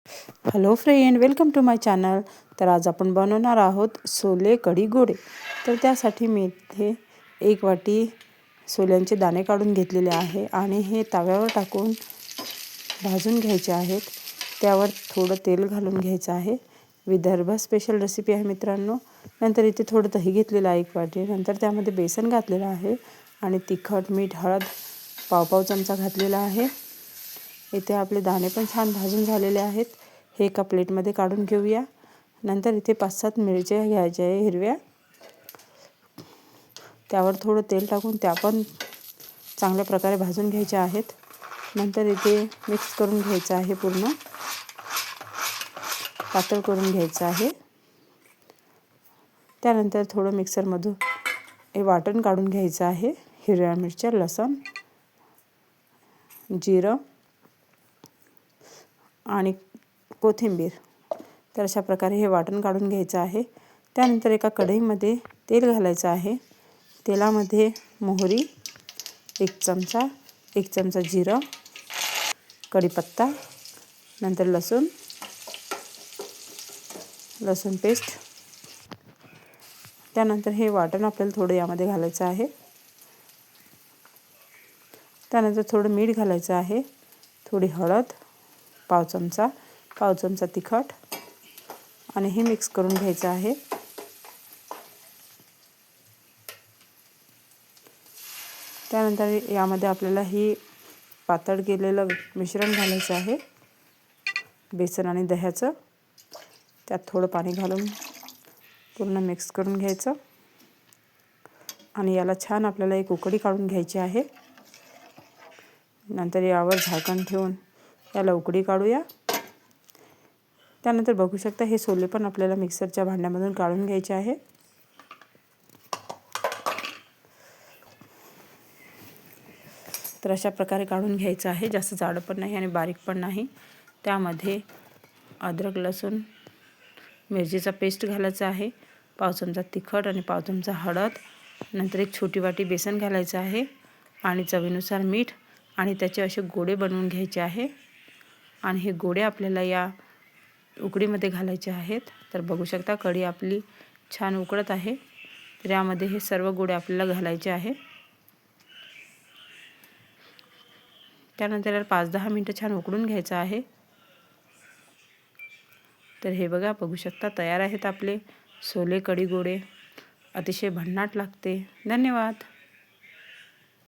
Hello friend, welcome to my channel. तर आज आपण बनवणार आहोत सोले कढी गोडे. तर त्यासाठी मी इथे 1 वाटी सोल्यांचे दाणे काढून घेतलेले आहे आणि हे तव्यावर टाकून भाजून घ्यायचे आहेत. त्यावर थोडं तेल घालून घ्यायचं आहे. विदर्भ स्पेशल रेसिपी आहे मित्रांनो. नंतर इथे थोडं दही घेतलेलं आहे 1 वाटी. नंतर त्यामध्ये बेसन घातलेलं आहे आणि तिखट, मीठ, हळद पाव चमचा घातलेला आहे. इथे आपले दाणे पण छान भाजून झालेले आहेत. हे एका प्लेटमध्ये काढून घेऊया. नंतर इथे 5-7 मिरच्या घ्यायच्या आहे हिरव्या. त्यावर थोडं तेल टाकून त्या पण चांगल्या प्रकारे भाजून घ्यायच्या आहेत. नंतर इथे मिक्स करून घ्यायचं आहे, पूर्ण पातळ करून घ्यायचं आहे. त्यानंतर थोडं मिक्सरमधून हे वाटण काढून घ्यायचं आहे. हिरव्या मिरच्या, लसूण, जिरं आणि कोथिंबीर. तर अशा प्रकारे हे वाटण काढून घ्यायचं आहे. त्यानंतर एका कढईमध्ये तेल घालायचं आहे. तेलामध्ये मोहरी 1 चमचा जिरं, कढीपत्ता, नंतर लसूण पेस्ट. त्यानंतर हे वाटण आपल्याला थोडं यामध्ये घालायचं आहे. त्यानंतर थोडं मीठ घालायचं आहे, थोडी हळद, पाव चमचा तिखट आणि हे मिक्स करून घ्यायचं आहे. त्यानंतर यामध्ये आपल्याला ही पातळ केलेलं मिश्रण घालायचं आहे, बेसन आणि दह्याचं. त्यात थोडं पाणी घालून पूर्ण मिक्स करून घ्यायचं आणि याला छान आपल्याला एक उकळी काढून घ्यायची आहे. नंतर यावर झाकण ठेवून याला उकळी काढूया. त्यानंतर बघू शकता हे सोले पण आपल्याला मिक्सरच्या भांड्यामधून काढून घ्यायचे आहे. तर अशा प्रकारे काढून घ्यायचं आहे. जास्त जाडं पण नाही आणि बारीक पण नाही. त्यामध्ये अद्रक, लसूण, मिरचीचा पेस्ट घालायचा आहे, पाव चमचा तिखट आणि पाव चमचा हळद. नंतर 1 छोटी वाटी बेसन घालायचं आहे आणि चवीनुसार मीठ आणि त्याचे असे गोळे बनवून घ्यायचे आहे. आणि हे गोळे आपल्याला या उकडीमध्ये घालायचे आहेत. तर बघू शकता कढी आपली छान उकळत आहे. तर यामध्ये हे सर्व गोळे आपल्याला घालायचे आहे. त्यानंतर याला 5-10 मिनिटं छान उकडून घ्यायचं आहे. तर हे बघू शकता तयार आहेत आपले सोले कढी गोडे. अतिशय भन्नाट लागते. धन्यवाद.